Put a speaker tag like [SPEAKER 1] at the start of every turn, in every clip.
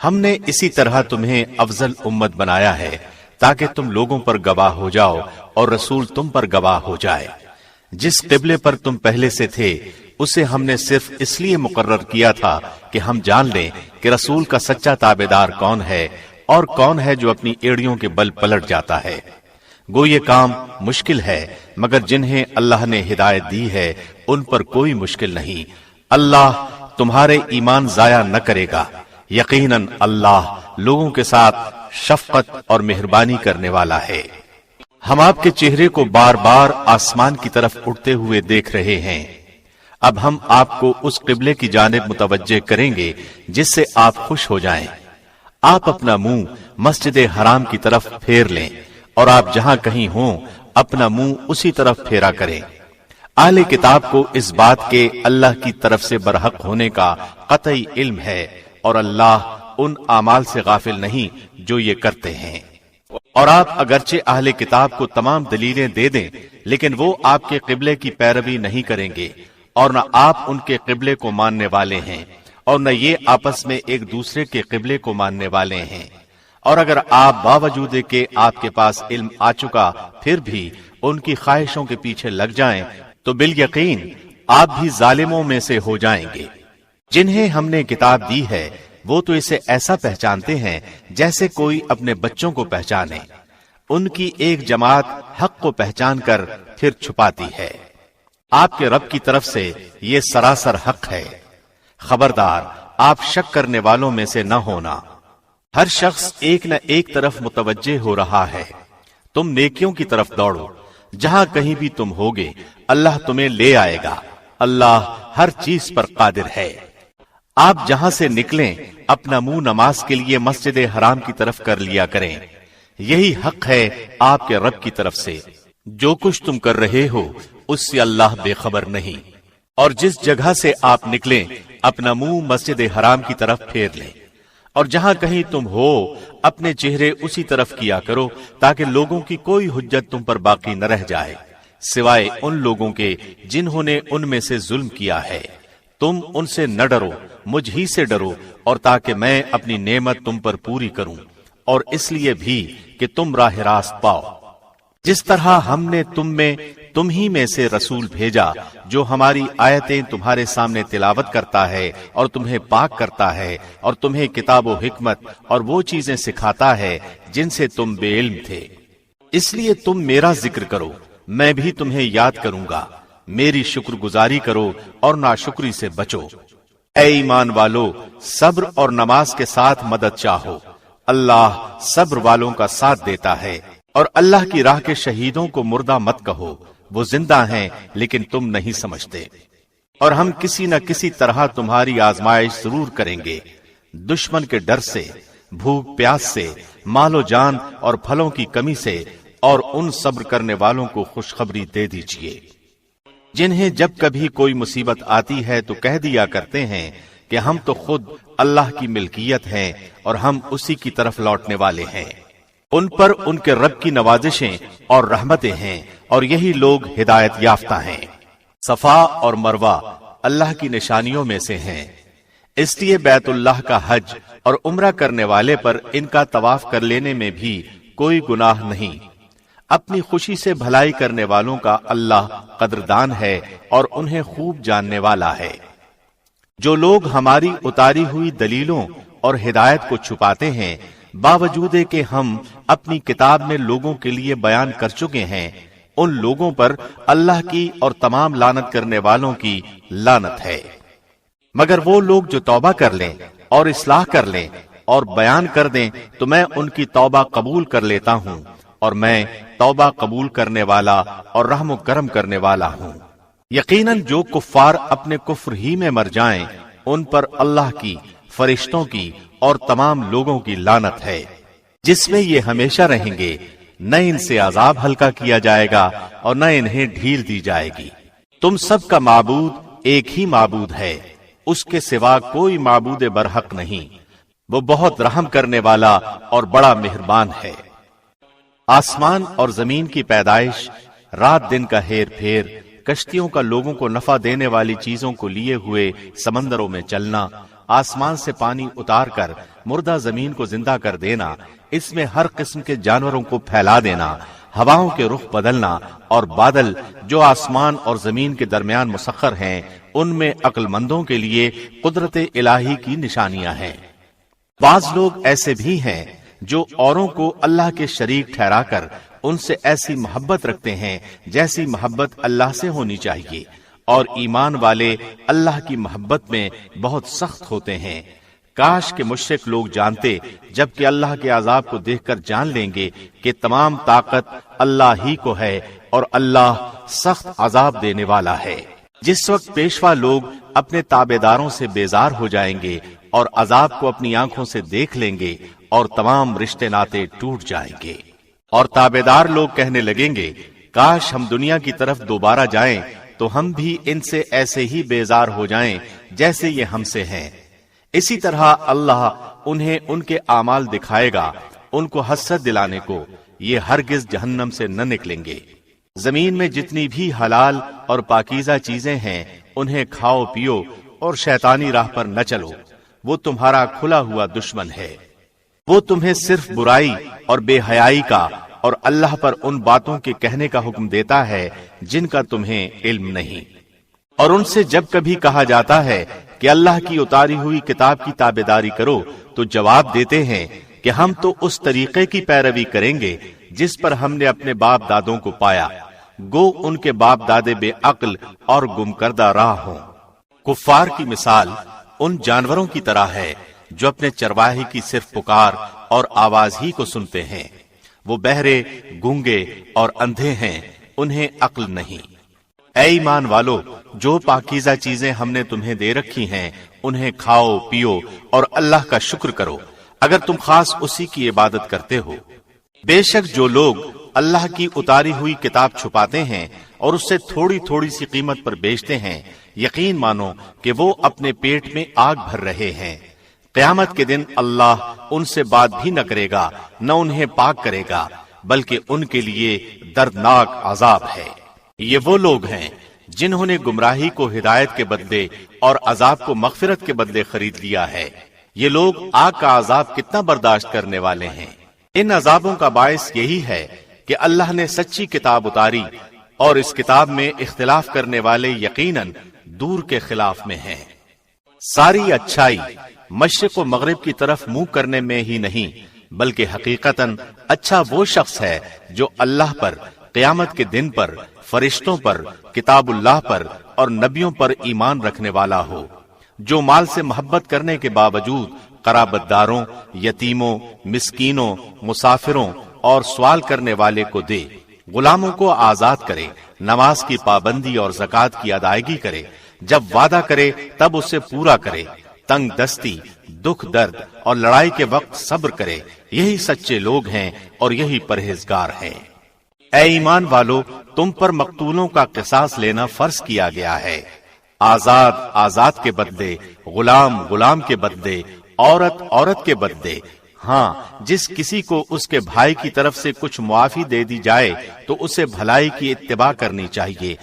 [SPEAKER 1] ہم نے اسی طرح تمہیں افضل امت بنایا ہے تاکہ تم لوگوں پر گواہ ہو جاؤ اور رسول تم پر گواہ ہو جائے۔ جس قبلے پر تم پہلے سے تھے اسے ہم نے صرف اس لیے مقرر کیا تھا کہ ہم جان لیں کہ رسول کا سچا تابعدار کون ہے اور کون ہے جو اپنی ایڑیوں کے بل پلٹ جاتا ہے۔ گو یہ کام مشکل ہے، مگر جنہیں اللہ نے ہدایت دی ہے ان پر کوئی مشکل نہیں۔ اللہ تمہارے ایمان ضائع نہ کرے گا، یقیناً اللہ لوگوں کے ساتھ شفقت اور مہربانی کرنے والا ہے۔ ہم آپ کے چہرے کو بار بار آسمان کی طرف اٹھتے ہوئے دیکھ رہے ہیں۔ اب ہم آپ کو اس قبلے کی جانب متوجہ کریں گے جس سے آپ خوش ہو جائیں۔ آپ اپنا منہ مسجد حرام کی طرف پھیر لیں اور آپ جہاں کہیں ہوں اپنا منہ اسی طرف پھیرا کریں۔ اہل کتاب کو اس بات کے اللہ کی طرف سے برحق ہونے کا قطعی علم ہے اور اللہ ان اعمال سے غافل نہیں جو یہ کرتے ہیں۔ اور آپ اگرچہ اہل کتاب کو تمام دلیلیں دے دیں لیکن وہ آپ کے قبلے کی پیروی نہیں کریں گے اور نہ آپ ان کے قبلے کو ماننے والے ہیں اور نہ یہ آپس میں ایک دوسرے کے قبلے کو ماننے والے ہیں۔ اور اگر آپ باوجود کہ آپ کے پاس علم آ چکا پھر بھی ان کی خواہشوں کے پیچھے لگ جائیں تو بالیقین آپ بھی ظالموں میں سے ہو جائیں گے۔ جنہیں ہم نے کتاب دی ہے وہ تو اسے ایسا پہچانتے ہیں جیسے کوئی اپنے بچوں کو پہچانے۔ ان کی ایک جماعت حق کو پہچان کر پھر چھپاتی ہے۔ آپ کے رب کی طرف سے یہ سراسر حق ہے۔ خبردار آپ شک کرنے والوں میں سے نہ ہونا۔ ہر شخص ایک نہ ایک طرف متوجہ ہو رہا ہے۔ تم نیکیوں کی طرف دوڑو، جہاں کہیں بھی تم ہوگے اللہ تمہیں لے آئے گا۔ اللہ ہر چیز پر قادر ہے۔ آپ جہاں سے نکلیں اپنا منہ نماز کے لیے مسجد حرام کی طرف کر لیا کریں، یہی حق ہے آپ کے رب کی طرف سے۔ جو کچھ تم کر رہے ہو اس سے اللہ بے خبر نہیں۔ اور جس جگہ سے آپ نکلیں اپنا منہ مسجد حرام کی طرف پھیر لیں، اور جہاں کہیں تم ہو اپنے چہرے اسی طرف کیا کرو تاکہ لوگوں کی کوئی حجت تم پر باقی نہ رہ جائے سوائے ان لوگوں کے جنہوں نے ان میں سے ظلم کیا ہے۔ تم ان سے نہ ڈرو، مجھ ہی سے ڈرو، اور تاکہ میں اپنی نعمت تم پر پوری کروں، اور اس لیے بھی کہ تم راہ راست پاؤ۔ جس طرح ہم نے تم ہی میں سے رسول بھیجا جو ہماری آیتیں تمہارے سامنے تلاوت کرتا ہے اور تمہیں پاک کرتا ہے اور تمہیں کتاب و حکمت اور وہ چیزیں سکھاتا ہے جن سے تم بے علم تھے، اس لیے تم میرا ذکر کرو، میں بھی تمہیں یاد کروں گا۔ میری شکر گزاری کرو اور ناشکری سے بچو۔ اے ایمان والو، صبر اور نماز کے ساتھ مدد چاہو، اللہ صبر والوں کا ساتھ دیتا ہے۔ اور اللہ کی راہ کے شہیدوں کو مردہ مت کہو، وہ زندہ ہیں لیکن تم نہیں سمجھتے۔ اور ہم کسی نہ کسی طرح تمہاری آزمائش ضرور کریں گے، دشمن کے ڈر سے، بھوک پیاس سے، مال و جان اور پھلوں کی کمی سے، اور ان صبر کرنے والوں کو خوشخبری دے دیجیے جنہیں جب کبھی کوئی مصیبت آتی ہے تو کہہ دیا کرتے ہیں کہ ہم تو خود اللہ کی ملکیت ہیں اور ہم اسی کی طرف لوٹنے والے ہیں۔ ان پر ان کے رب کی نوازشیں اور رحمتیں ہیں اور یہی لوگ ہدایت یافتہ ہیں۔ صفا اور مروہ اللہ کی نشانیوں میں سے ہیں، اس لیے بیت اللہ کا حج اور عمرہ کرنے والے پر ان کا طواف کر لینے میں بھی کوئی گناہ نہیں۔ اپنی خوشی سے بھلائی کرنے والوں کا اللہ قدردان ہے اور انہیں خوب جاننے والا ہے۔ جو لوگ ہماری اتاری ہوئی دلیلوں اور ہدایت کو چھپاتے ہیں باوجود کہ ہم اپنی کتاب میں لوگوں کے لیے بیان کر چکے ہیں، ان لوگوں پر اللہ کی اور تمام لعنت کرنے والوں کی لعنت ہے۔ مگر وہ لوگ جو توبہ کر لیں اور اصلاح کر لیں اور بیان کر دیں تو میں ان کی توبہ قبول کر لیتا ہوں، اور میں توبہ قبول کرنے والا اور رحم و کرم کرنے والا ہوں۔ یقیناً جو کفار اپنے کفر ہی میں مر جائیں ان پر اللہ کی، فرشتوں کی اور تمام لوگوں کی لعنت ہے، جس میں یہ ہمیشہ رہیں گے، نہ ان سے عذاب ہلکا کیا جائے گا اور نہ انہیں ڈھیل دی جائے گی۔ تم سب کا معبود ایک ہی معبود ہے، اس کے سوا کوئی معبود برحق نہیں، وہ بہت رحم کرنے والا اور بڑا مہربان ہے۔ آسمان اور زمین کی پیدائش، رات دن کا ہیر پھیر، کشتیوں کا لوگوں کو نفع دینے والی چیزوں کو لیے ہوئے سمندروں میں چلنا، آسمان سے پانی اتار کر مردہ زمین کو زندہ کر دینا، اس میں ہر قسم کے جانوروں کو پھیلا دینا، ہواؤں کے رخ بدلنا اور بادل جو آسمان اور زمین کے درمیان مسخر ہیں، ان میں عقل مندوں کے لیے قدرت الہی کی نشانیاں ہیں۔ بعض لوگ ایسے بھی ہیں جو اوروں کو اللہ کے شریک ٹھہرا کر ان سے ایسی محبت رکھتے ہیں جیسی محبت اللہ سے ہونی چاہیے، اور ایمان والے اللہ کی محبت میں بہت سخت ہوتے ہیں۔ کاش کہ مشرک لوگ جانتے، جبکہ اللہ کے عذاب کو دیکھ کر جان لیں گے کہ تمام طاقت اللہ ہی کو ہے اور اللہ سخت عذاب دینے والا ہے۔ جس وقت پیشوا لوگ اپنے تابعداروں سے بیزار ہو جائیں گے اور عذاب کو اپنی آنکھوں سے دیکھ لیں گے اور تمام رشتے ناتے ٹوٹ جائیں گے، اور تابعدار لوگ کہنے لگیں گے کاش ہم دنیا کی طرف دوبارہ جائیں تو ہم بھی ان سے ایسے ہی بیزار ہو جائیں جیسے یہ ہم سے ہیں۔ اسی طرح اللہ انہیں ان کے اعمال دکھائے گا، ان کو حسرت دلانے کو، یہ ہرگز جہنم سے نہ نکلیں گے۔ زمین میں جتنی بھی حلال اور پاکیزہ چیزیں ہیں انہیں کھاؤ پیو اور شیطانی راہ پر نہ چلو، وہ تمہارا کھلا ہوا دشمن ہے۔ وہ تمہیں صرف برائی اور بے حیائی کا اور اللہ پر ان باتوں کے کہنے کا حکم دیتا ہے جن کا تمہیں علم نہیں، اور ان سے جب کبھی کہا جاتا ہے کہ اللہ کی اتاری ہوئی کتاب کی تابعداری کرو تو جواب دیتے ہیں کہ ہم تو اس طریقے کی پیروی کریں گے جس پر ہم نے اپنے باپ دادوں کو پایا، گو ان کے باپ دادے بے عقل اور گم کردہ راہ ہوں۔ کفار کی مثال ان جانوروں کی طرح ہے جو اپنے چرواہے کی صرف پکار اور آواز ہی کو سنتے ہیں، وہ بہرے، گونگے اور اندھے ہیں، انہیں عقل نہیں۔ اے ایمان والو، جو پاکیزہ چیزیں ہم نے تمہیں دے رکھی ہیں انہیں کھاؤ پیو اور اللہ کا شکر کرو اگر تم خاص اسی کی عبادت کرتے ہو۔ بے شک جو لوگ اللہ کی اتاری ہوئی کتاب چھپاتے ہیں اور اس سے تھوڑی تھوڑی سی قیمت پر بیچتے ہیں، یقین مانو کہ وہ اپنے پیٹ میں آگ بھر رہے ہیں۔ قیامت کے دن اللہ ان سے بات بھی نہ کرے گا، نہ انہیں پاک کرے گا، بلکہ ان کے لیے دردناک عذاب ہے۔ یہ وہ لوگ ہیں جنہوں نے گمراہی کو ہدایت کے بدلے اور عذاب کو مغفرت کے بدلے خرید لیا ہے۔ یہ لوگ آگ کا عذاب کتنا برداشت کرنے والے ہیں۔ ان عذابوں کا باعث یہی ہے کہ اللہ نے سچی کتاب اتاری اور اس کتاب میں اختلاف کرنے والے یقیناً دور کے خلاف میں ہیں۔ ساری اچھائی مشرق و مغرب کی طرف منہ کرنے میں ہی نہیں، بلکہ حقیقتاً اچھا وہ شخص ہے جو اللہ پر، قیامت کے دن پر، فرشتوں پر، کتاب اللہ پر اور نبیوں پر ایمان رکھنے والا ہو، جو مال سے محبت کرنے کے باوجود قرابت داروں، یتیموں، مسکینوں، مسافروں اور سوال کرنے والے کو دے، غلاموں کو آزاد کرے، نماز کی پابندی اور زکوٰۃ کی ادائیگی کرے، جب وعدہ کرے تب اسے پورا کرے، تنگ دستی، دکھ درد اور لڑائی کے وقت صبر کرے، یہی سچے لوگ ہیں اور یہی پرہیزگار ہیں۔ اے ایمان والو، تم پر مقتولوں کا قصاص لینا فرض کیا گیا ہے، آزاد آزاد کے بدلے، غلام غلام کے بدلے، عورت عورت کے بدلے۔ ہاں، جس کسی کو اس کے بھائی کی طرف سے کچھ معافی دے دی جائے تو اسے بھلائی کی اتباع کرنی چاہیے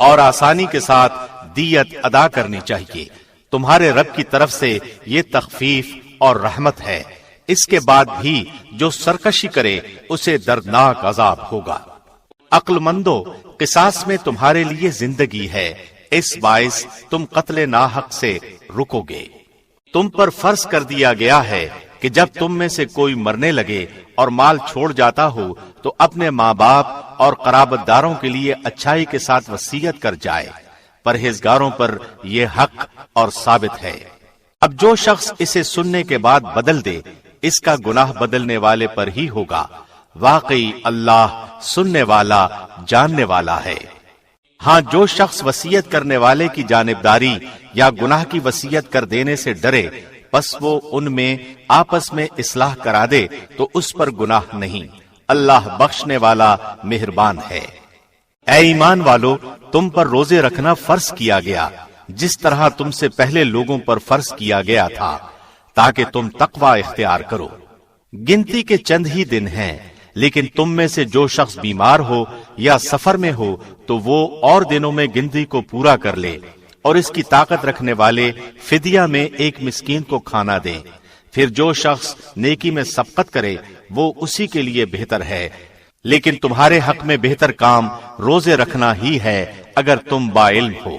[SPEAKER 1] اور آسانی کے ساتھ دیت ادا کرنی چاہیے۔ تمہارے رب کی طرف سے یہ تخفیف اور رحمت ہے۔ اس کے بعد بھی جو سرکشی کرے اسے دردناک عذاب ہوگا۔ عقل مندو، قصاص میں تمہارے لیے زندگی ہے، اس باعث تم قتل ناحق سے رکو گے۔ تم پر فرض کر دیا گیا ہے کہ جب تم میں سے کوئی مرنے لگے اور مال چھوڑ جاتا ہو تو اپنے ماں باپ اور قرابت داروں کے لیے اچھائی کے ساتھ وصیت کر جائے، پرہیزگاروں پر یہ حق اور ثابت ہے۔ اب جو شخص اسے سننے کے بعد بدل دے، اس کا گناہ بدلنے والے پر ہی ہوگا۔ واقعی اللہ سننے والا، جاننے والا ہے۔ ہاں، جو شخص وصیت کرنے والے کی جانبداری یا گناہ کی وصیت کر دینے سے ڈرے، پس وہ ان میں آپس میں اصلاح کرا دے تو اس پر گناہ نہیں، اللہ بخشنے والا مہربان ہے۔ اے ایمان والو، تم پر روزے رکھنا فرض کیا گیا جس طرح تم سے پہلے لوگوں پر فرض کیا گیا تھا، تاکہ تم تقوی اختیار کرو۔ گنتی کے چند ہی دن ہیں، لیکن تم میں سے جو شخص بیمار ہو یا سفر میں ہو تو وہ اور دنوں میں گنتی کو پورا کر لے۔ اور اس کی طاقت رکھنے والے فدیہ میں ایک مسکین کو کھانا دیں۔ پھر جو شخص نیکی میں سبقت کرے وہ اسی کے لیے بہتر ہے، لیکن تمہارے حق میں بہتر کام روزے رکھنا ہی ہے اگر تم باعلم ہو۔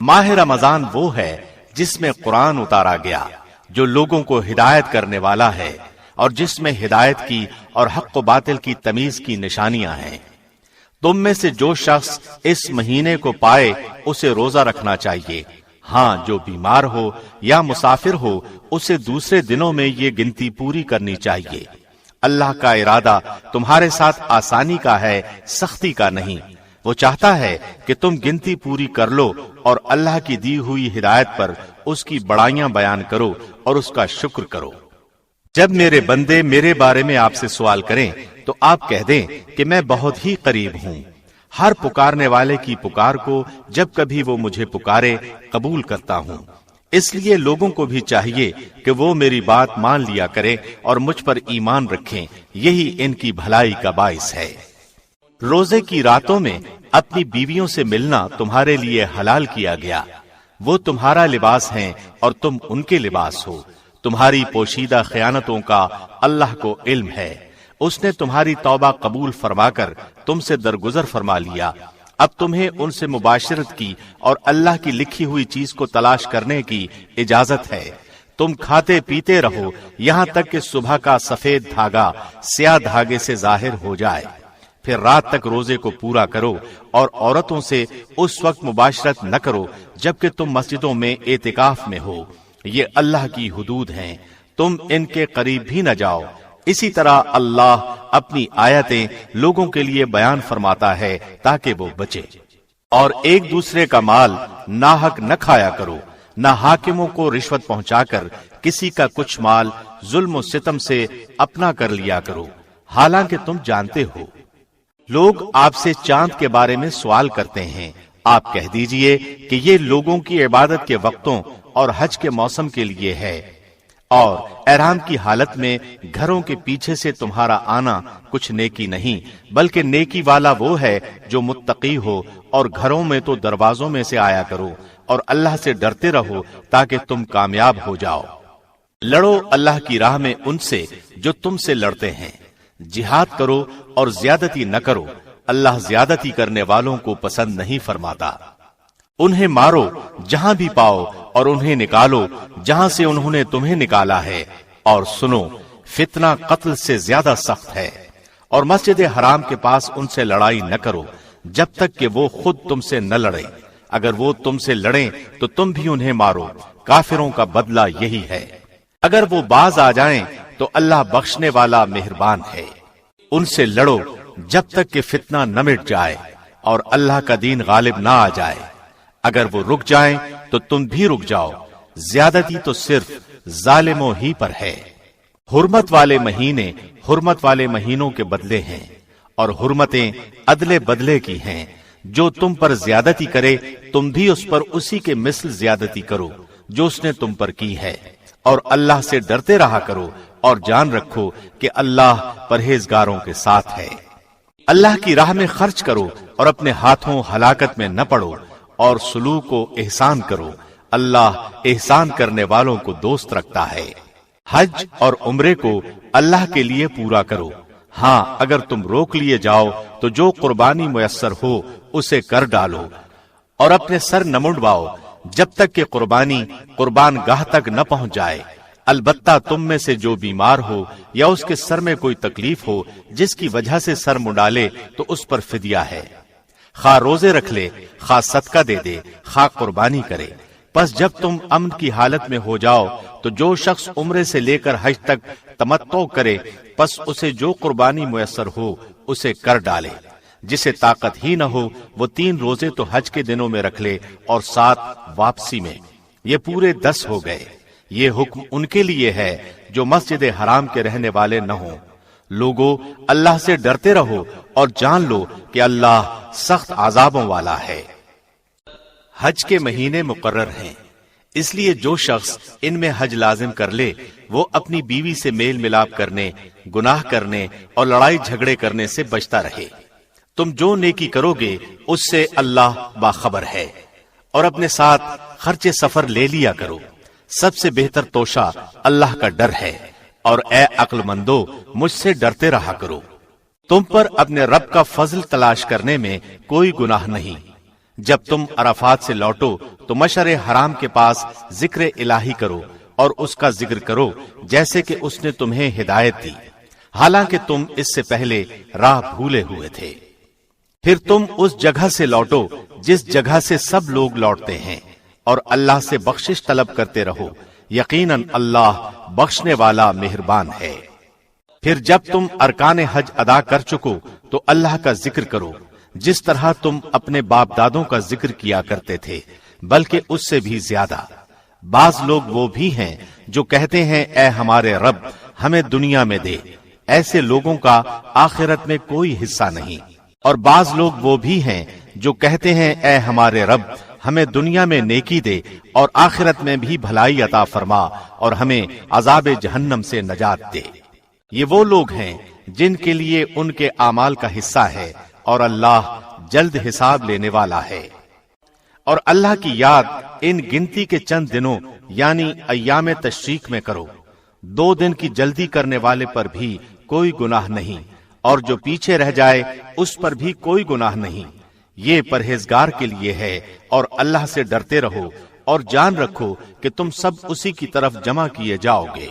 [SPEAKER 1] ماہ رمضان وہ ہے جس میں قرآن اتارا گیا، جو لوگوں کو ہدایت کرنے والا ہے، اور جس میں ہدایت کی اور حق و باطل کی تمیز کی نشانیاں ہیں۔ تم میں سے جو شخص اس مہینے کو پائے اسے روزہ رکھنا چاہیے۔ ہاں، جو بیمار ہو یا مسافر ہو اسے دوسرے دنوں میں یہ گنتی پوری کرنی چاہیے۔ اللہ کا ارادہ تمہارے ساتھ آسانی کا ہے، سختی کا نہیں۔ وہ چاہتا ہے کہ تم گنتی پوری کر لو اور اللہ کی دی ہوئی ہدایت پر اس کی بڑائیاں بیان کرو اور اس کا شکر کرو۔ جب میرے بندے میرے بارے میں آپ سے سوال کریں تو آپ کہہ دیں کہ میں بہت ہی قریب ہوں، ہر پکارنے والے کی پکار کو جب کبھی وہ مجھے پکارے قبول کرتا ہوں۔ اس لیے لوگوں کو بھی چاہیے کہ وہ میری بات مان لیا کریں اور مجھ پر ایمان رکھیں، یہی ان کی بھلائی کا باعث ہے۔ روزے کی راتوں میں اپنی بیویوں سے ملنا تمہارے لیے حلال کیا گیا، وہ تمہارا لباس ہیں اور تم ان کے لباس ہو۔ تمہاری پوشیدہ خیانتوں کا اللہ کو علم ہے، اس نے تمہاری توبہ قبول فرما کر تم سے درگزر فرما لیا۔ اب تمہیں ان سے مباشرت کی اور اللہ کی لکھی ہوئی چیز کو تلاش کرنے کی اجازت ہے۔ تم کھاتے پیتے رہو یہاں تک کہ صبح کا سفید دھاگا سیاہ دھاگے سے ظاہر ہو جائے، پھر رات تک روزے کو پورا کرو اور عورتوں سے اس وقت مباشرت نہ کرو جبکہ تم مسجدوں میں اعتکاف میں ہو، یہ اللہ کی حدود ہیں، تم ان کے قریب بھی نہ جاؤ۔ اسی طرح اللہ اپنی آیتیں لوگوں کے لیے بیان فرماتا ہے تاکہ وہ بچے۔ اور ایک دوسرے کا مال ناحق نہ کھایا کرو، نہ حاکموں کو رشوت پہنچا کر کسی کا کچھ مال ظلم و ستم سے اپنا کر لیا کرو، حالانکہ تم جانتے ہو۔ لوگ آپ سے چاند کے بارے میں سوال کرتے ہیں، آپ کہہ دیجئے کہ یہ لوگوں کی عبادت کے وقتوں اور حج کے موسم کے لیے ہے، اور احرام کی حالت میں گھروں کے پیچھے سے تمہارا آنا کچھ نیکی نہیں، بلکہ نیکی والا وہ ہے جو متقی ہو، اور گھروں میں تو دروازوں میں سے آیا کرو اور اللہ سے ڈرتے رہو تاکہ تم کامیاب ہو جاؤ۔ لڑو اللہ کی راہ میں ان سے جو تم سے لڑتے ہیں، جہاد کرو اور زیادتی نہ کرو، اللہ زیادتی کرنے والوں کو پسند نہیں فرماتا۔ انہیں مارو جہاں بھی پاؤ اور انہیں نکالو جہاں سے انہوں نے تمہیں نکالا ہے، اور سنو فتنہ قتل سے زیادہ سخت ہے۔ اور مسجد حرام کے پاس ان سے لڑائی نہ کرو جب تک کہ وہ خود تم سے نہ لڑیں، اگر وہ تم سے لڑیں تو تم بھی انہیں مارو، کافروں کا بدلہ یہی ہے۔ اگر وہ باز آ جائیں تو اللہ بخشنے والا مہربان ہے۔ ان سے لڑو جب تک کہ فتنہ نہ مٹ جائے اور اللہ کا دین غالب نہ آ جائے، اگر وہ رک جائیں تو تم بھی رک جاؤ، زیادتی تو صرف ظالموں ہی پر ہے۔ حرمت والے مہینے حرمت والے مہینوں کے بدلے ہیں، اور حرمتیں عدلے بدلے کی ہیں۔ جو تم پر زیادتی کرے تم بھی اس پر اسی کے مثل زیادتی کرو جو اس نے تم پر کی ہے، اور اللہ سے ڈرتے رہا کرو اور جان رکھو کہ اللہ پرہیزگاروں کے ساتھ ہے۔ اللہ کی راہ میں خرچ کرو اور اپنے ہاتھوں ہلاکت میں نہ پڑو، اور سلوک و احسان کرو، اللہ احسان کرنے والوں کو دوست رکھتا ہے۔ حج اور عمرے کو اللہ کے لیے پورا کرو، ہاں اگر تم روک لیے جاؤ تو جو قربانی میسر ہو اسے کر ڈالو، اور اپنے سر نہ منڈواؤ جب تک کہ قربانی قربان گاہ تک نہ پہنچ جائے۔ البتہ تم میں سے جو بیمار ہو یا اس کے سر میں کوئی تکلیف ہو جس کی وجہ سے سر منڈالے تو اس پر فدیہ ہے، خواہ روزے رکھ لے، خواہ صدقہ دے دے، خواہ قربانی کرے۔ پس جب تم امن کی حالت میں ہو جاؤ تو جو شخص عمرے سے لے کر حج تک تمتع کرے پس اسے جو قربانی میسر ہو اسے کر ڈالے۔ جسے طاقت ہی نہ ہو وہ 3 روزے تو حج کے دنوں میں رکھ لے اور 7 واپسی میں، یہ پورے 10 ہو گئے۔ یہ حکم ان کے لیے ہے جو مسجد حرام کے رہنے والے نہ ہوں۔ لوگو اللہ سے ڈرتے رہو اور جان لو کہ اللہ سخت عذابوں والا ہے۔ حج کے مہینے مقرر ہیں، اس لیے جو شخص ان میں حج لازم کر لے وہ اپنی بیوی سے میل ملاپ کرنے، گناہ کرنے اور لڑائی جھگڑے کرنے سے بچتا رہے۔ تم جو نیکی کرو گے اس سے اللہ باخبر ہے۔ اور اپنے ساتھ خرچ سفر لے لیا کرو، سب سے بہتر توشہ اللہ کا ڈر ہے، اور اے عقل مندو مجھ سے ڈرتے رہا کرو۔ تم پر اپنے رب کا فضل تلاش کرنے میں کوئی گناہ نہیں۔ جب تم عرفات سے لوٹو تو مشعر حرام کے پاس ذکر الہی کرو اور اس کا ذکر کرو جیسے کہ اس نے تمہیں ہدایت دی، حالانکہ تم اس سے پہلے راہ بھولے ہوئے تھے۔ پھر تم اس جگہ سے لوٹو جس جگہ سے سب لوگ لوٹتے ہیں، اور اللہ سے بخشش طلب کرتے رہو، یقیناً اللہ بخشنے والا مہربان ہے۔ پھر جب تم ارکان حج ادا کر چکو تو اللہ کا ذکر کرو جس طرح تم اپنے باپ دادوں کا ذکر کیا کرتے تھے، بلکہ اس سے بھی زیادہ۔ بعض لوگ وہ بھی ہیں جو کہتے ہیں اے ہمارے رب ہمیں دنیا میں دے، ایسے لوگوں کا آخرت میں کوئی حصہ نہیں۔ اور بعض لوگ وہ بھی ہیں جو کہتے ہیں اے ہمارے رب ہمیں دنیا میں نیکی دے اور آخرت میں بھی بھلائی عطا فرما اور ہمیں عذاب جہنم سے نجات دے۔ یہ وہ لوگ ہیں جن کے لیے ان کے اعمال کا حصہ ہے، اور اللہ جلد حساب لینے والا ہے۔ اور اللہ کی یاد ان گنتی کے چند دنوں یعنی ایام تشریق میں کرو۔ 2 دن کی جلدی کرنے والے پر بھی کوئی گناہ نہیں، اور جو پیچھے رہ جائے اس پر بھی کوئی گناہ نہیں۔ یہ پرہیزگار کے لیے ہے، اور اللہ سے ڈرتے رہو اور جان رکھو کہ تم سب اسی کی طرف جمع کیے جاؤ گے۔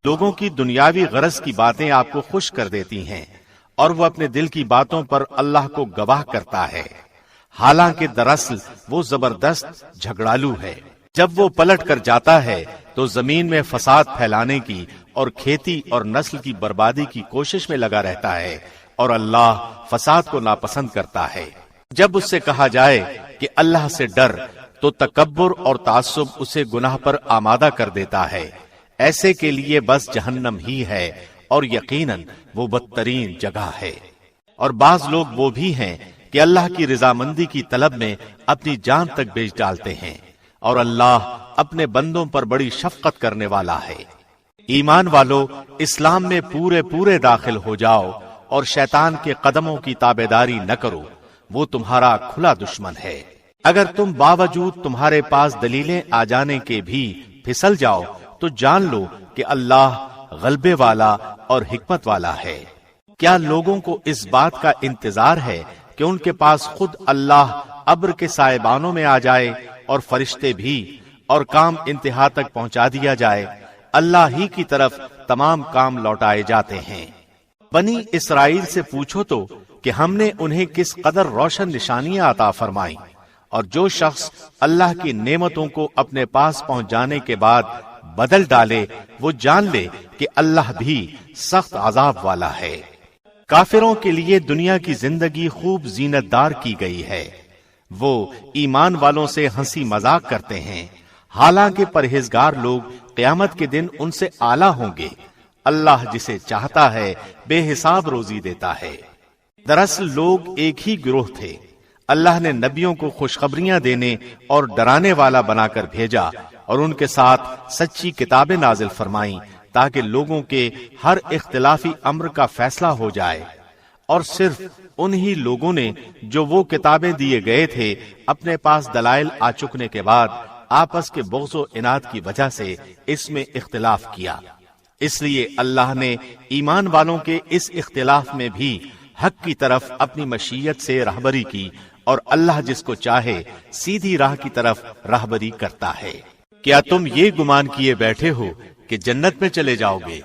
[SPEAKER 1] لوگوں کی دنیاوی غرض کی باتیں آپ کو خوش کر دیتی ہیں، اور وہ اپنے دل کی باتوں پر اللہ کو گواہ کرتا ہے، حالانکہ دراصل وہ زبردست جھگڑالو ہے۔ جب وہ پلٹ کر جاتا ہے تو زمین میں فساد پھیلانے کی اور کھیتی اور نسل کی بربادی کی کوشش میں لگا رہتا ہے، اور اللہ فساد کو ناپسند کرتا ہے۔ جب اس سے کہا جائے کہ اللہ سے ڈر تو تکبر اور تعصب اسے گناہ پر آمادہ کر دیتا ہے۔ ایسے کے لیے بس جہنم ہی ہے، اور یقیناً وہ بدترین جگہ ہے۔ اور بعض لوگ وہ بھی ہیں کہ اللہ کی رضامندی کی طلب میں اپنی جان تک بیچ ڈالتے ہیں، اور اللہ اپنے بندوں پر بڑی شفقت کرنے والا ہے۔ ایمان والو، اسلام میں پورے داخل ہو جاؤ اور شیطان کے قدموں کی تابعداری نہ کرو، وہ تمہارا کھلا دشمن ہے۔ اگر تم باوجود تمہارے پاس دلیلیں آ جانے کے بھی پھسل جاؤ تو جان لو کہ اللہ غلبے والا اور حکمت والا ہے۔ کیا لوگوں کو اس بات کا انتظار ہے کہ ان کے پاس خود اللہ ابر کے سائبانوں میں آ جائے اور فرشتے بھی، اور کام انتہا تک پہنچا دیا جائے؟ اللہ ہی کی طرف تمام کام لوٹائے جاتے ہیں۔ بنی اسرائیل سے پوچھو تو کہ ہم نے انہیں کس قدر روشن نشانیاں عطا فرمائیں، اور جو شخص اللہ کی نعمتوں کو اپنے پاس پہنچ جانے کے بعد بدل ڈالے وہ جان لے کہ اللہ بھی سخت عذاب والا ہے۔ کافروں کے لیے دنیا کی زندگی خوب زینت دار کی گئی ہے، وہ ایمان والوں سے ہنسی مذاق کرتے ہیں، حالانکہ پرہیزگار لوگ قیامت کے دن ان سے اعلیٰ ہوں گے۔ اللہ جسے چاہتا ہے بے حساب روزی دیتا ہے۔ دراصل لوگ ایک ہی گروہ تھے۔ اللہ نے نبیوں کو خوشخبریاں دینے اور ڈرانے والا بنا کر بھیجا، اور ان کے ساتھ سچی کتابیں نازل فرمائیں تاکہ لوگوں کے ہر اختلافی امر کا فیصلہ ہو جائے۔ اور صرف انہی لوگوں نے جو وہ کتابیں دیے گئے تھے اپنے پاس دلائل آ چکنے کے بعد آپس کے بغض و عناد کی وجہ سے اس میں اختلاف کیا۔ اس لیے اللہ نے ایمان والوں کے اس اختلاف میں بھی حق کی طرف اپنی مشیت سے راہبری کی، اور اللہ جس کو چاہے سیدھی راہ کی طرف راہبری کرتا ہے۔ کیا تم یہ گمان کیے بیٹھے ہو کہ جنت میں چلے جاؤ گے،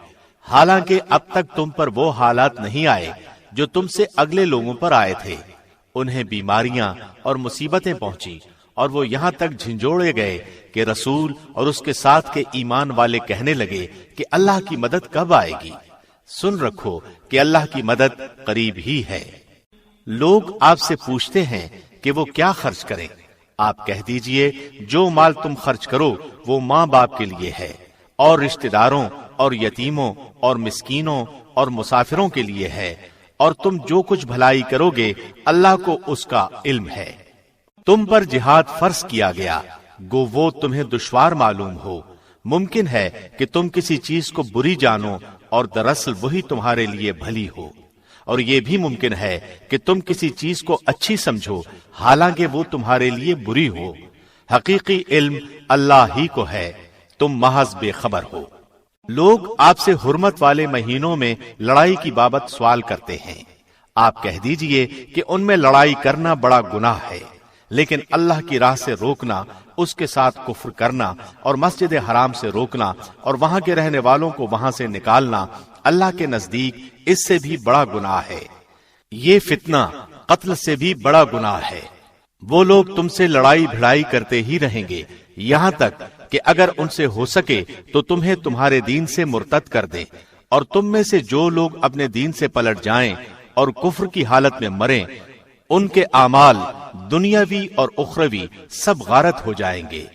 [SPEAKER 1] حالانکہ اب تک تم پر وہ حالات نہیں آئے جو تم سے اگلے لوگوں پر آئے تھے؟ انہیں بیماریاں اور مصیبتیں پہنچی، اور وہ یہاں تک جھنجھوڑے گئے کہ رسول اور اس کے ساتھ کے ایمان والے کہنے لگے کہ اللہ کی مدد کب آئے گی؟ سن رکھو کہ اللہ کی مدد قریب ہی ہے۔ لوگ آپ سے پوچھتے ہیں کہ وہ کیا خرچ کریں؟ آپ کہہ دیجئے جو مال تم خرچ کرو وہ ماں باپ کے لیے ہے، اور رشتہ داروں اور یتیموں اور مسکینوں اور مسافروں کے لیے ہے، اور تم جو کچھ بھلائی کرو گے اللہ کو اس کا علم ہے۔ تم پر جہاد فرض کیا گیا، گو وہ تمہیں دشوار معلوم ہو۔ ممکن ہے کہ تم کسی چیز کو بری جانو اور دراصل وہی تمہارے لیے بھلی ہو، اور یہ بھی ممکن ہے کہ تم کسی چیز کو اچھی سمجھو حالانکہ وہ تمہارے لیے بری ہو۔ حقیقی علم اللہ ہی کو ہے، تم محض بے خبر ہو۔ لوگ آپ سے حرمت والے مہینوں میں لڑائی کی بابت سوال کرتے ہیں، آپ کہہ دیجئے کہ ان میں لڑائی کرنا بڑا گناہ ہے، لیکن اللہ کی راہ سے روکنا، اس کے ساتھ کفر کرنا اور مسجد حرام سے روکنا اور وہاں کے رہنے والوں کو وہاں سے نکالنا اللہ کے نزدیک اس سے بھی بڑا گناہ ہے۔ یہ فتنہ قتل سے بھی بڑا گناہ ہے۔ وہ لوگ تم سے لڑائی بھڑائی کرتے ہی رہیں گے یہاں تک کہ اگر ان سے ہو سکے تو تمہیں تمہارے دین سے مرتد کر دیں، اور تم میں سے جو لوگ اپنے دین سے پلٹ جائیں اور کفر کی حالت میں مریں، ان کے اعمال دنیاوی اور اخروی سب غارت ہو جائیں گے۔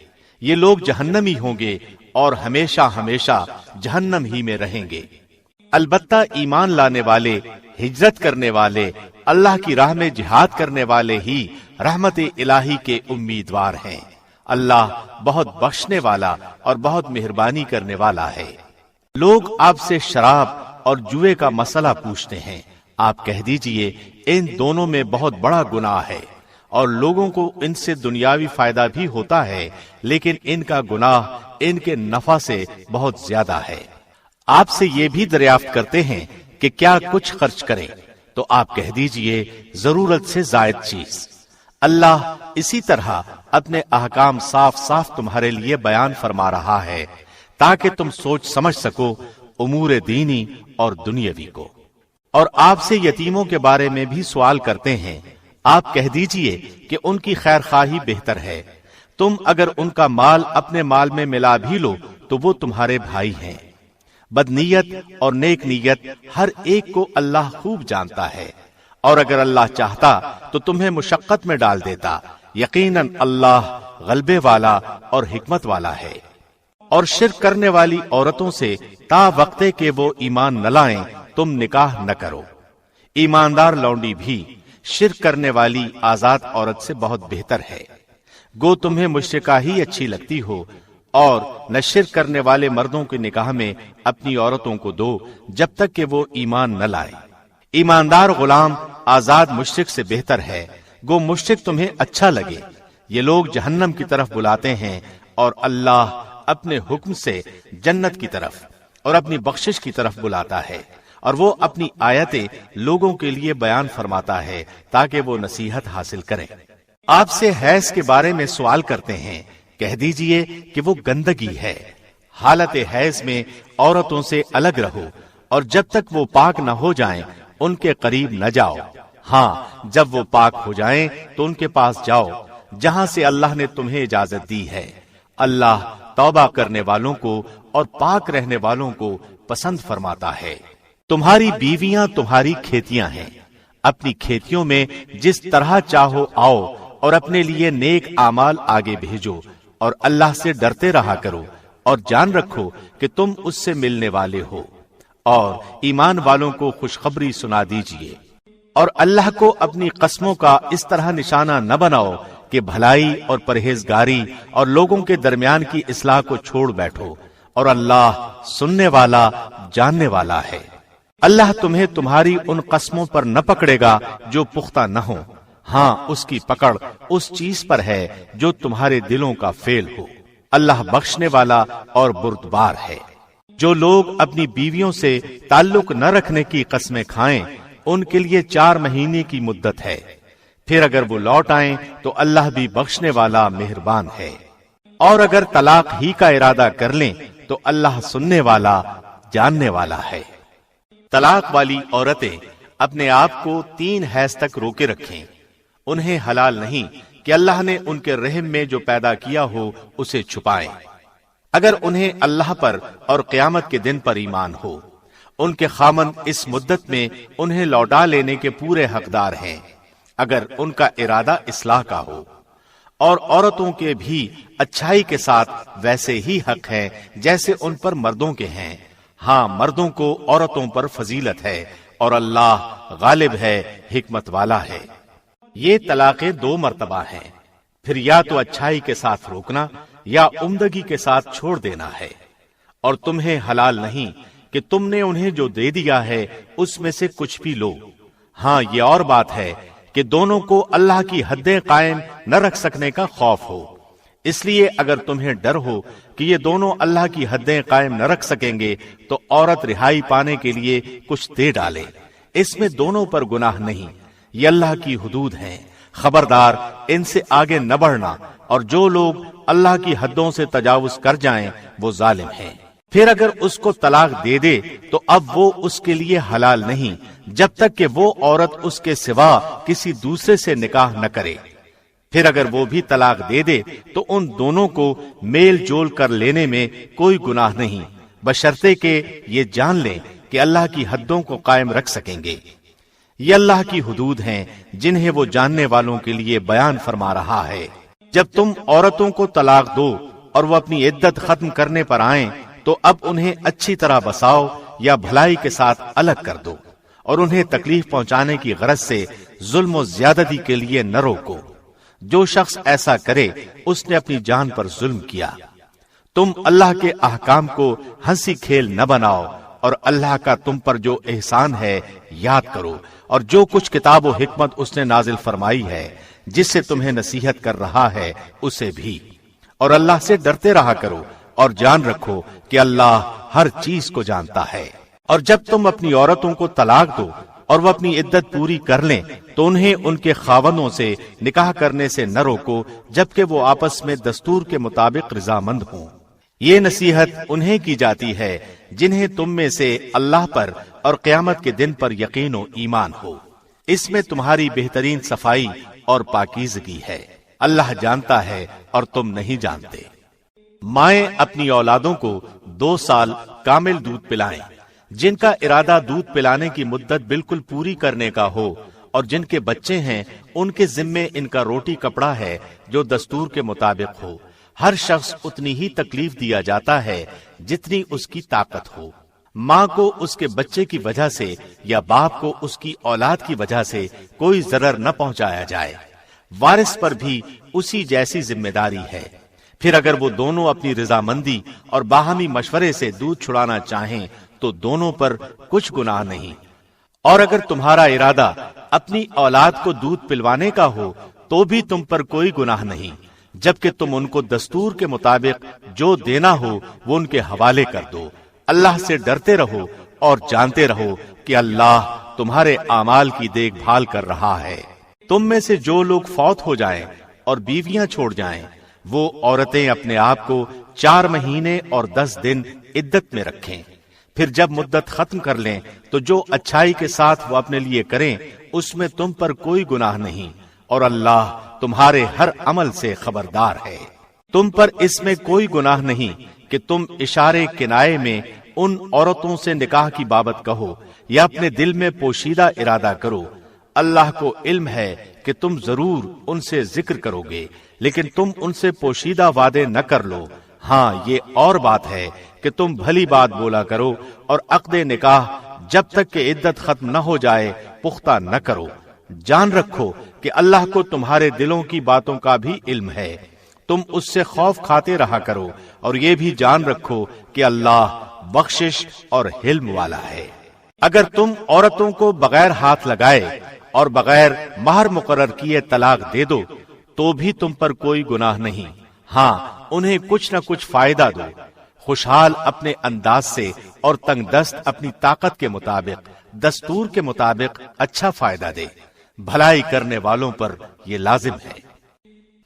[SPEAKER 1] یہ لوگ جہنمی ہوں گے اور ہمیشہ ہمیشہ جہنم ہی میں رہیں گے۔ البتہ ایمان لانے والے، ہجرت کرنے والے، اللہ کی راہ میں جہاد کرنے والے ہی رحمت الہی کے امیدوار ہیں۔ اللہ بہت بخشنے والا اور بہت مہربانی کرنے والا ہے۔ لوگ آپ سے شراب اور جوئے کا مسئلہ پوچھتے ہیں، آپ کہہ دیجئے ان دونوں میں بہت بڑا گناہ ہے، اور لوگوں کو ان سے دنیاوی فائدہ بھی ہوتا ہے، لیکن ان کا گناہ ان کے نفع سے بہت زیادہ ہے۔ آپ سے یہ بھی دریافت کرتے ہیں کہ کیا کچھ خرچ کریں، تو آپ کہہ دیجئے ضرورت سے زائد چیز۔ اللہ اسی طرح اپنے احکام صاف صاف تمہارے لیے بیان فرما رہا ہے تاکہ تم سوچ سمجھ سکو امور دینی اور دنیاوی کو۔ اور آپ سے یتیموں کے بارے میں بھی سوال کرتے ہیں، آپ کہہ دیجئے کہ ان کی خیر خواہی بہتر ہے۔ تم اگر ان کا مال اپنے مال میں ملا بھی لو تو وہ تمہارے بھائی ہیں۔ بدنیت اور نیک نیت ہر ایک کو اللہ خوب جانتا ہے، اور اگر اللہ چاہتا تو تمہیں مشقت میں ڈال دیتا، یقیناً اللہ غلبے والا اور حکمت والا ہے۔ اور شرک کرنے والی عورتوں سے تا وقتے کہ وہ ایمان نہ لائیں تم نکاح نہ کرو۔ ایماندار لونڈی بھی شرک کرنے والی آزاد عورت سے بہت بہتر ہے۔ گو تمہیں مشرکہ ہی اچھی لگتی ہو، اور نہ شرک کرنے والے مردوں کے نکاح میں اپنی عورتوں کو دو جب تک کہ وہ ایمان نہ لائیں۔ ایماندار غلام آزاد مشرک سے بہتر ہے۔ گو مشرک تمہیں اچھا لگے۔ یہ لوگ جہنم کی طرف بلاتے ہیں، اور اللہ اپنے حکم سے جنت کی طرف اور اپنی بخشش کی طرف بلاتا ہے، اور وہ اپنی آیتیں لوگوں کے لیے بیان فرماتا ہے تاکہ وہ نصیحت حاصل کریں۔ آپ سے حیض کے بارے میں سوال کرتے ہیں، کہہ دیجئے کہ وہ گندگی ہے۔ حالت حیض میں عورتوں سے الگ رہو، اور جب تک وہ پاک نہ ہو جائیں ان کے قریب نہ جاؤ۔ ہاں، جب وہ پاک ہو جائیں تو ان کے پاس جاؤ جہاں سے اللہ نے تمہیں اجازت دی ہے۔ اللہ توبہ کرنے والوں کو اور پاک رہنے والوں کو پسند فرماتا ہے۔ تمہاری بیویاں تمہاری کھیتیاں ہیں، اپنی کھیتیوں میں جس طرح چاہو آؤ، اور اپنے لیے نیک اعمال آگے بھیجو، اور اللہ سے ڈرتے رہا کرو، اور جان رکھو کہ تم اس سے ملنے والے ہو۔ اور ایمان والوں کو خوشخبری سنا دیجئے، اور اللہ کو اپنی قسموں کا اس طرح نشانہ نہ بناؤ کہ بھلائی اور پرہیزگاری اور لوگوں کے درمیان کی اصلاح کو چھوڑ بیٹھو، اور اللہ سننے والا جاننے والا ہے۔ اللہ تمہیں تمہاری ان قسموں پر نہ پکڑے گا جو پختہ نہ ہوں، ہاں اس کی پکڑ اس چیز پر ہے جو تمہارے دلوں کا فعل ہو۔ اللہ بخشنے والا اور بردبار ہے۔ جو لوگ اپنی بیویوں سے تعلق نہ رکھنے کی قسمیں کھائیں ان کے لیے 4 مہینے کی مدت ہے، پھر اگر وہ لوٹ آئیں تو اللہ بھی بخشنے والا مہربان ہے۔ اور اگر طلاق ہی کا ارادہ کر لیں تو اللہ سننے والا جاننے والا ہے۔ طلاق والی عورتیں اپنے آپ کو 3 حیض تک روکے رکھیں۔ انہیں حلال نہیں کہ اللہ نے ان کے رحم میں جو پیدا کیا ہو اسے چھپائیں، اگر انہیں اللہ پر اور قیامت کے دن پر ایمان ہو۔ ان کے خامند اس مدت میں انہیں لوٹا لینے کے پورے حقدار ہیں اگر ان کا ارادہ اصلاح کا ہو۔ اور عورتوں کے بھی اچھائی کے ساتھ ویسے ہی حق ہیں جیسے ان پر مردوں کے ہیں۔ ہاں، مردوں کو عورتوں پر فضیلت ہے، اور اللہ غالب ہے، حکمت والا ہے۔ یہ طلاقیں 2 مرتبہ ہیں، پھر یا تو اچھائی کے ساتھ روکنا یا عمدگی کے ساتھ چھوڑ دینا ہے۔ اور تمہیں حلال نہیں کہ تم نے انہیں جو دے دیا ہے اس میں سے کچھ بھی لو۔ ہاں، یہ اور بات ہے کہ دونوں کو اللہ کی حدیں قائم نہ رکھ سکنے کا خوف ہو۔ اس لیے اگر تمہیں ڈر ہو کہ یہ دونوں اللہ کی حدیں قائم نہ رکھ سکیں گے تو عورت رہائی پانے کے لیے کچھ دے ڈالے، اس میں دونوں پر گناہ نہیں، یہ اللہ کی حدود ہیں، خبردار ان سے آگے نہ بڑھنا، اور جو لوگ اللہ کی حدوں سے تجاوز کر جائیں وہ ظالم ہیں۔ پھر اگر اس کو طلاق دے دے تو اب وہ اس کے لیے حلال نہیں جب تک کہ وہ عورت اس کے سوا کسی دوسرے سے نکاح نہ کرے۔ پھر اگر وہ بھی طلاق دے دے تو ان دونوں کو میل جول کر لینے میں کوئی گناہ نہیں، بشرطے کہ یہ جان لیں کہ اللہ کی حدوں کو قائم رکھ سکیں گے۔ یہ اللہ کی حدود ہیں جنہیں وہ جاننے والوں کے لیے بیان فرما رہا ہے۔ جب تم عورتوں کو طلاق دو اور وہ اپنی عدت ختم کرنے پر آئیں تو اب انہیں اچھی طرح بساؤ یا بھلائی کے ساتھ الگ کر دو، اور انہیں تکلیف پہنچانے کی غرض سے ظلم و زیادتی کے لیے نہ روکو۔ جو شخص ایسا کرے اس نے اپنی جان پر ظلم کیا۔ تم اللہ کے احکام کو ہنسی کھیل نہ بناؤ، اور اللہ کا تم پر جو احسان ہے یاد کرو، اور جو کچھ کتاب و حکمت اس نے نازل فرمائی ہے جس سے تمہیں نصیحت کر رہا ہے اسے بھی، اور اللہ سے ڈرتے رہا کرو، اور جان رکھو کہ اللہ ہر چیز کو جانتا ہے۔ اور جب تم اپنی عورتوں کو طلاق دو اور وہ اپنی عدت پوری کر لیں تو انہیں ان کے خاوندوں سے نکاح کرنے سے نہ روکو جبکہ وہ آپس میں دستور کے مطابق رضامند ہوں۔ یہ نصیحت انہیں کی جاتی ہے جنہیں تم میں سے اللہ پر اور قیامت کے دن پر یقین و ایمان ہو، اس میں تمہاری بہترین صفائی اور پاکیزگی ہے، اللہ جانتا ہے اور تم نہیں جانتے۔ مائیں اپنی اولادوں کو 2 سال کامل دودھ پلائیں، جن کا ارادہ دودھ پلانے کی مدت بالکل پوری کرنے کا ہو، اور جن کے بچے ہیں ان کے ذمے ان کا روٹی کپڑا ہے جو دستور کے مطابق ہو۔ ہر شخص اتنی ہی تکلیف دیا جاتا ہے جتنی اس کی طاقت ہو۔ ماں کو اس کے بچے کی وجہ سے یا باپ کو اس کی اولاد کی وجہ سے کوئی ضرر نہ پہنچایا جائے۔ وارث پر بھی اسی جیسی ذمہ داری ہے۔ پھر اگر وہ دونوں اپنی رضامندی اور باہمی مشورے سے دودھ چھڑانا چاہیں تو دونوں پر کچھ گناہ نہیں۔ اور اگر تمہارا ارادہ اپنی اولاد کو دودھ پلوانے کا ہو تو بھی تم پر کوئی گناہ نہیں، جبکہ تم ان کو دستور کے مطابق جو دینا ہو وہ ان کے حوالے کر دو۔ اللہ سے ڈرتے رہو اور جانتے رہو کہ اللہ تمہارے اعمال کی دیکھ بھال کر رہا ہے۔ تم میں سے جو لوگ فوت ہو جائیں اور بیویاں چھوڑ جائیں وہ عورتیں اپنے آپ کو 4 مہینے اور 10 دن عدت میں رکھیں، پھر جب مدت ختم کر لیں تو جو اچھائی کے ساتھ وہ اپنے لیے کریں اس میں تم پر کوئی گناہ نہیں، اور اللہ تمہارے ہر عمل سے خبردار ہے۔ تم پر اس میں کوئی گناہ نہیں کہ تم اشارے کنائے میں ان عورتوں سے نکاح کی بابت کہو یا اپنے دل میں پوشیدہ ارادہ کرو۔ اللہ کو علم ہے کہ تم ضرور ان سے ذکر کرو گے، لیکن تم ان سے پوشیدہ وعدے نہ کر لو۔ ہاں یہ اور بات ہے کہ تم بھلی بات بولا کرو، اور عقد نکاح جب تک کہ عدت ختم نہ ہو جائے پختہ نہ کرو۔ جان رکھو کہ اللہ کو تمہارے دلوں کی باتوں کا بھی علم ہے، تم اس سے خوف کھاتے رہا کرو، اور یہ بھی جان رکھو کہ اللہ بخشش اور حلم والا ہے۔ اگر تم عورتوں کو بغیر ہاتھ لگائے اور بغیر مہر مقرر کیے طلاق دے دو تو بھی تم پر کوئی گناہ نہیں، ہاں انہیں کچھ نہ کچھ فائدہ دو، خوشحال اپنے انداز سے اور تنگ دست اپنی طاقت کے مطابق دستور کے مطابق اچھا فائدہ دے، بھلائی کرنے والوں پر یہ لازم ہے۔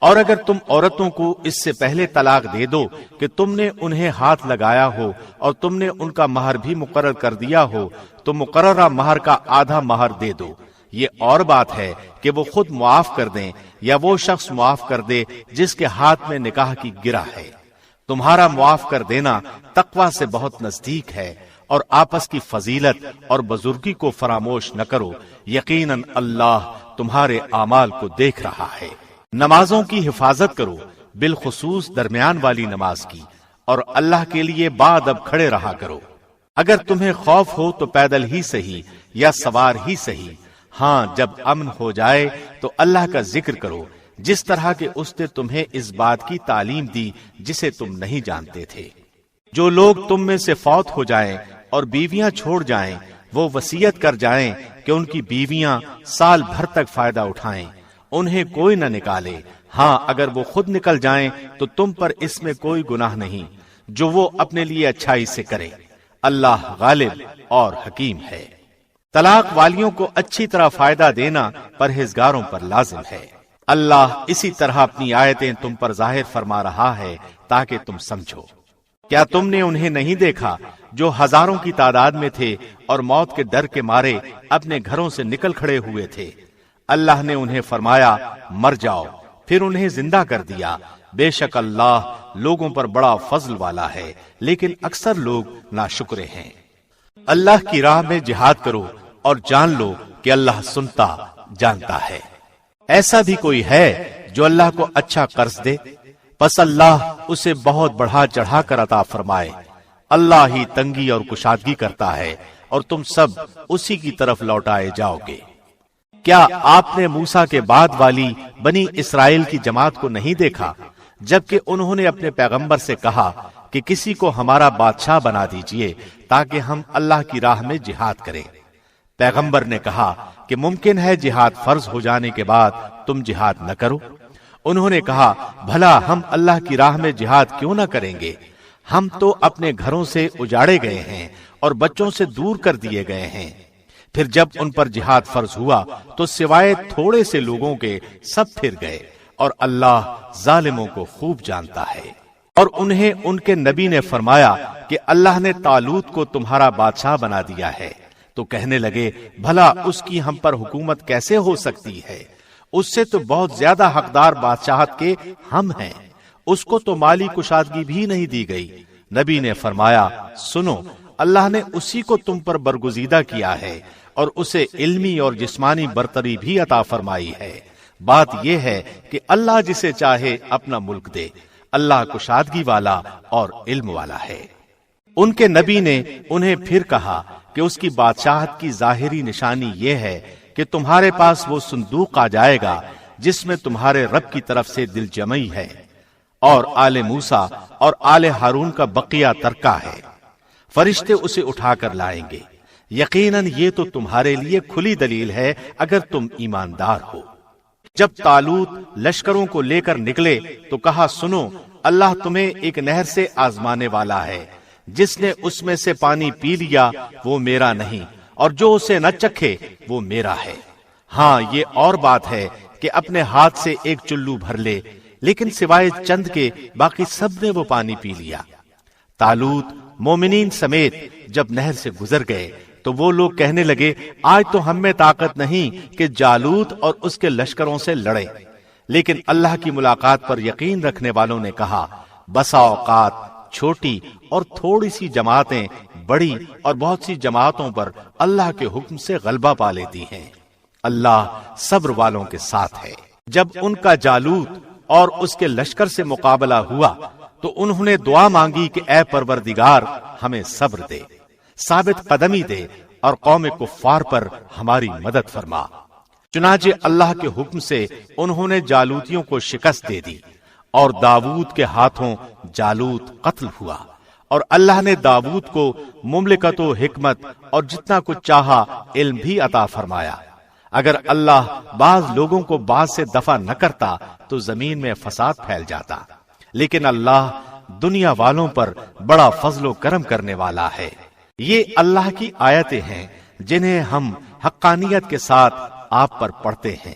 [SPEAKER 1] اور اگر تم عورتوں کو اس سے پہلے طلاق دے دو کہ تم نے انہیں ہاتھ لگایا ہو اور تم نے ان کا مہر بھی مقرر کر دیا ہو تو مقررہ مہر کا آدھا مہر دے دو۔ یہ اور بات ہے کہ وہ خود معاف کر دیں یا وہ شخص معاف کر دے جس کے ہاتھ میں نکاح کی گرہ ہے۔ تمہارا معاف کر دینا تقوی سے بہت نزدیک ہے، اور آپس کی فضیلت اور بزرگی کو فراموش نہ کرو، یقیناً اللہ تمہارے اعمال کو دیکھ رہا ہے۔ نمازوں کی حفاظت کرو، بالخصوص درمیان والی نماز کی، اور اللہ کے لیے بادب کھڑے رہا کرو۔ اگر تمہیں خوف ہو تو پیدل ہی صحیح یا سوار ہی صحیح، ہاں جب امن ہو جائے تو اللہ کا ذکر کرو، جس طرح کہ اس نے تمہیں اس بات کی تعلیم دی جسے تم نہیں جانتے تھے۔ جو لوگ تم میں سے فوت ہو جائیں اور بیویاں چھوڑ جائیں وہ وصیت کر جائیں کہ ان کی بیویاں سال بھر تک فائدہ اٹھائیں، انہیں کوئی نہ نکالے، ہاں اگر وہ خود نکل جائیں تو تم پر اس میں کوئی گناہ نہیں جو وہ اپنے لیے اچھائی سے کرے، اللہ غالب اور حکیم ہے۔ طلاق والیوں کو اچھی طرح فائدہ دینا پرہیزگاروں پر لازم ہے۔ اللہ اسی طرح اپنی آیتیں تم پر ظاہر فرما رہا ہے تاکہ تم سمجھو۔ کیا تم نے انہیں نہیں دیکھا جو ہزاروں کی تعداد میں تھے اور موت کے ڈر کے مارے اپنے گھروں سے نکل کھڑے ہوئے تھے؟ اللہ نے انہیں فرمایا مر جاؤ، پھر انہیں زندہ کر دیا۔ بے شک اللہ لوگوں پر بڑا فضل والا ہے، لیکن اکثر لوگ ناشکرے ہیں۔ اللہ کی راہ میں جہاد کرو اور جان لو کہ اللہ سنتا جانتا ہے۔ ایسا بھی کوئی ہے جو اللہ کو اچھا قرض دے؟ پس اللہ اسے بہت بڑھا چڑھا کر عطا فرمائے۔ اللہ ہی تنگی اور کشادگی کرتا ہے اور تم سب اسی کی طرف لوٹائے جاؤ گے۔ کیا آپ نے موسیٰ کے بعد والی بنی اسرائیل کی جماعت کو نہیں دیکھا جبکہ انہوں نے اپنے پیغمبر سے کہا کہ کسی کو ہمارا بادشاہ بنا دیجئے تاکہ ہم اللہ کی راہ میں جہاد کریں؟ پیغمبر نے کہا کہ ممکن ہے جہاد فرض ہو جانے کے بعد تم جہاد نہ کرو؟ انہوں نے کہا بھلا ہم اللہ کی راہ میں جہاد کیوں نہ کریں گے؟ ہم تو اپنے گھروں سے اجاڑے گئے ہیں اور بچوں سے دور کر دیے گئے ہیں۔ پھر جب ان پر جہاد فرض ہوا تو سوائے تھوڑے سے لوگوں کے سب پھر گئے، اور اللہ ظالموں کو خوب جانتا ہے۔ اور انہیں ان کے نبی نے فرمایا کہ اللہ نے طالوت کو تمہارا بادشاہ بنا دیا ہے، تو کہنے لگے بھلا اس کی ہم پر حکومت کیسے ہو سکتی ہے؟ اس سے تو بہت زیادہ حقدار بادشاہت کے ہم ہیں، اس کو تو مالی کشادگی بھی نہیں دی گئی۔ نبی نے فرمایا سنو، اللہ نے اسی کو تم پر برگزیدہ کیا ہے اور اسے علمی اور جسمانی برتری بھی عطا فرمائی ہے۔ بات یہ ہے کہ اللہ جسے چاہے اپنا ملک دے، اللہ کشادگی والا اور علم والا ہے۔ ان کے نبی نے انہیں پھر کہا کہ اس کی بادشاہت کی ظاہری نشانی یہ ہے کہ تمہارے پاس وہ صندوق آ جائے گا جس میں تمہارے رب کی طرف سے دل جمعی ہے، اور آل موسیٰ اور آل ہارون کا بقیہ ترکہ ہے۔ فرشتے اسے اٹھا کر لائیں گے۔ یقیناً یہ تو تمہارے لیے کھلی دلیل ہے اگر تم ایماندار ہو۔ جب طالوت لشکروں کو لے کر نکلے تو کہا سنو، اللہ تمہیں ایک نہر سے آزمانے والا ہے، جس نے اس میں سے پانی پی لیا وہ میرا نہیں، اور جو اسے نہ چکھے وہ میرا ہے۔ ہاں یہ اور بات ہے کہ اپنے ہاتھ سے ایک چلو بھر لے، لیکن سوائے چند کے باقی سب نے وہ پانی پی لیا۔ طالوت مومنین سمیت جب نہر سے گزر گئے تو وہ لوگ کہنے لگے آج تو ہم میں طاقت نہیں کہ جالوت اور اس کے لشکروں سے لڑے۔ لیکن اللہ کی ملاقات پر یقین رکھنے والوں نے کہا بسا اوقات چھوٹی اور تھوڑی سی جماعتیں بڑی اور بہت سی جماعتوں پر اللہ کے حکم سے غلبہ پا لیتی ہیں۔ اللہ صبر والوں کے ساتھ ہے۔ جب ان کا جالوت اور اس کے لشکر سے مقابلہ ہوا تو انہوں نے دعا مانگی کہ اے پروردگار ہمیں صبر دے، ثابت قدمی دے اور قوم کفار پر ہماری مدد فرما۔ چنانچہ اللہ کے حکم سے انہوں نے جالوتیوں کو شکست دے دی، اور داؤد کے ہاتھوں جالوت قتل ہوا، اور اللہ نے داؤد کو مملکت و حکمت اور جتنا کچھ چاہا علم بھی عطا فرمایا۔ اگر اللہ بعض لوگوں کو بعض سے دفع نہ کرتا تو زمین میں فساد پھیل جاتا، لیکن اللہ دنیا والوں پر بڑا فضل و کرم کرنے والا ہے۔ یہ اللہ کی آیتیں ہیں جنہیں ہم حقانیت کے ساتھ آپ پر پڑھتے ہیں،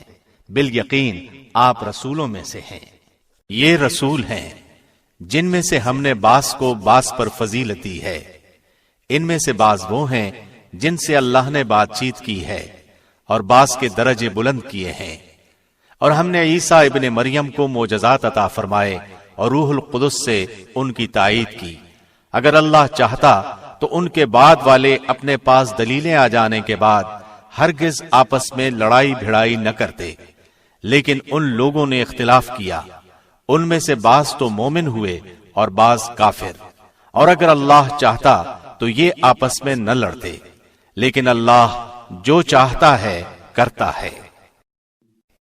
[SPEAKER 1] بالیقین آپ رسولوں میں سے ہیں۔ یہ رسول ہیں جن میں سے ہم نے بعض کو بعض پر فضیلت دی ہے۔ ان میں سے بعض وہ ہیں جن سے اللہ نے بات چیت کی ہے اور بعض کے درجے بلند کیے ہیں، اور ہم نے عیسیٰ ابن مریم کو معجزات عطا فرمائے اور روح القدس سے ان کی تائید کی۔ اگر اللہ چاہتا تو ان کے بعد والے اپنے پاس دلیلیں آ جانے کے بعد ہرگز آپس میں لڑائی بھڑائی نہ کرتے، لیکن ان لوگوں نے اختلاف کیا، ان میں سے بعض تو مومن ہوئے اور بعض کافر، اور اگر اللہ چاہتا تو یہ آپس میں نہ لڑتے، لیکن اللہ جو چاہتا ہے کرتا ہے۔